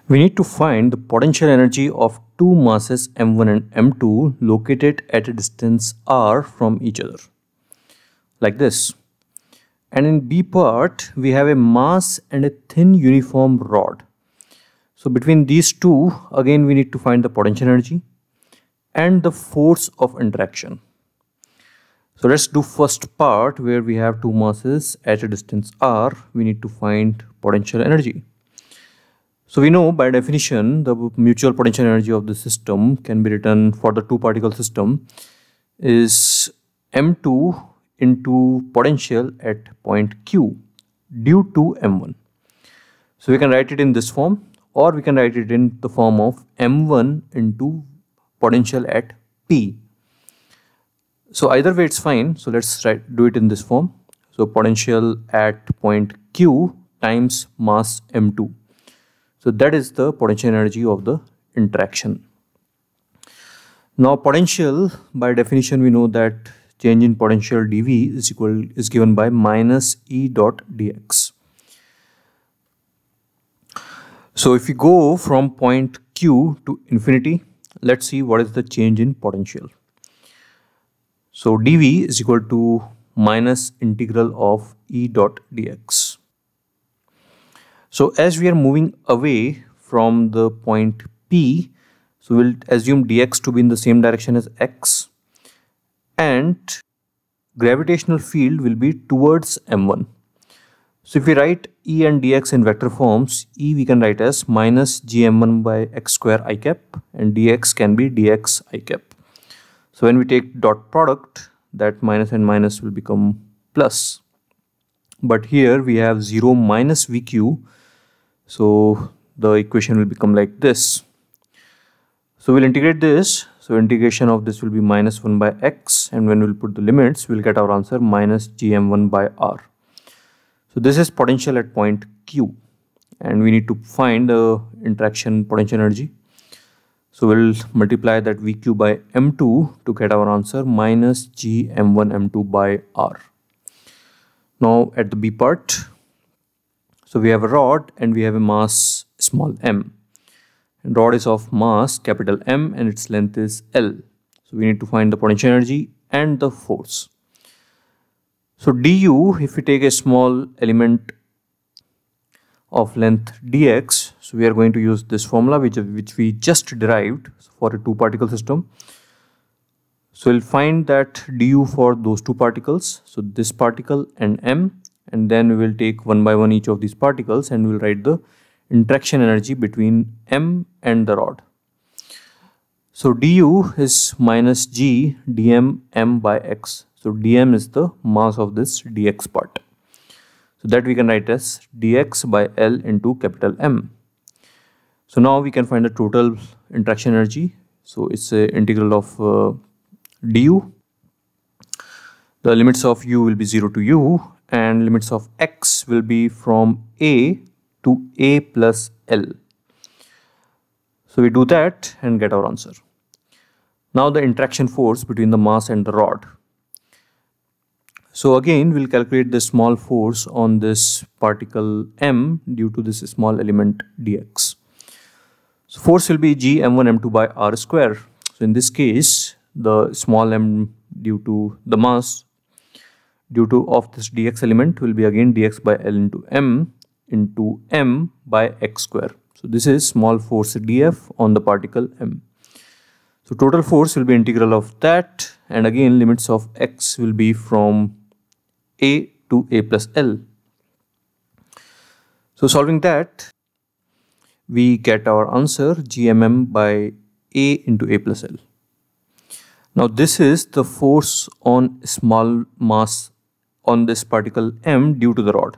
We need to find the potential energy of two masses m1 and m2 located at a distance r from each other, like this. And in B part, we have a mass and a thin uniform rod. So between these two, again we need to find the potential energy and the force of interaction. So let's do first part where we have two masses at a distance r. We need to find potential energy. So we know by definition the mutual potential energy of the system can be written for the two particle system is m2 into potential at point Q due to m1. So we can write it in this form, or we can write it in the form of m1 into potential at P. So either way it's fine. So let's do it in this form. So potential at point Q times mass m2. So that is the potential energy of the interaction. Now potential, by definition we know that change in potential dV is given by minus E dot dx. So if we go from point Q to infinity, let's see what is the change in potential. So dV is equal to minus integral of E dot dx. So as we are moving away from the point P, so we'll assume dx to be in the same direction as x, and gravitational field will be towards m1. So if we write E and dx in vector forms, E we can write as minus gm1 by x square I cap, and dx can be dx I cap. So when we take dot product, that minus and minus will become plus. But here we have 0 minus vq, so the equation will become like this. So we'll integrate this. So integration of this will be minus 1 by x, and when we'll put the limits, we'll get our answer minus gm1 by r. So this is potential at point Q, and we need to find the interaction potential energy. So we'll multiply that Vq by m2 to get our answer minus gm1 m2 by r. Now at the B part, so we have a rod and we have a mass small m. And rod is of mass capital M and its length is L. So we need to find the potential energy and the force. So du, if we take a small element of length dx, so we are going to use this formula which we just derived for a two particle system. So we'll find that du for those two particles, so this particle and m, and then we will take one by one each of these particles and we'll write the interaction energy between m and the rod. So du is minus g dm m by x. So dm is the mass of this dx part. So that we can write as dx by L into capital M. So now we can find the total interaction energy. So it's a integral of du. The limits of u will be 0 to u, and limits of x will be from a to a plus L. So we do that and get our answer. Now the interaction force between the mass and the rod. So again we'll calculate the small force on this particle m due to this small element dx. So force will be g m1 m2 by r square. So in this case the small m due to the mass due to of this dx element will be again dx by L into m by x square. So this is small force df on the particle m. So total force will be integral of that, and again limits of x will be from a to a plus L. So solving that, we get our answer gmm by a into a plus L. Now this is the force on small mass on this particle m due to the rod.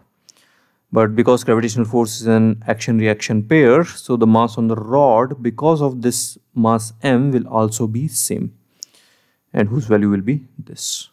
But because gravitational force is an action-reaction pair, so the mass on the rod because of this mass m will also be same, and whose value will be this.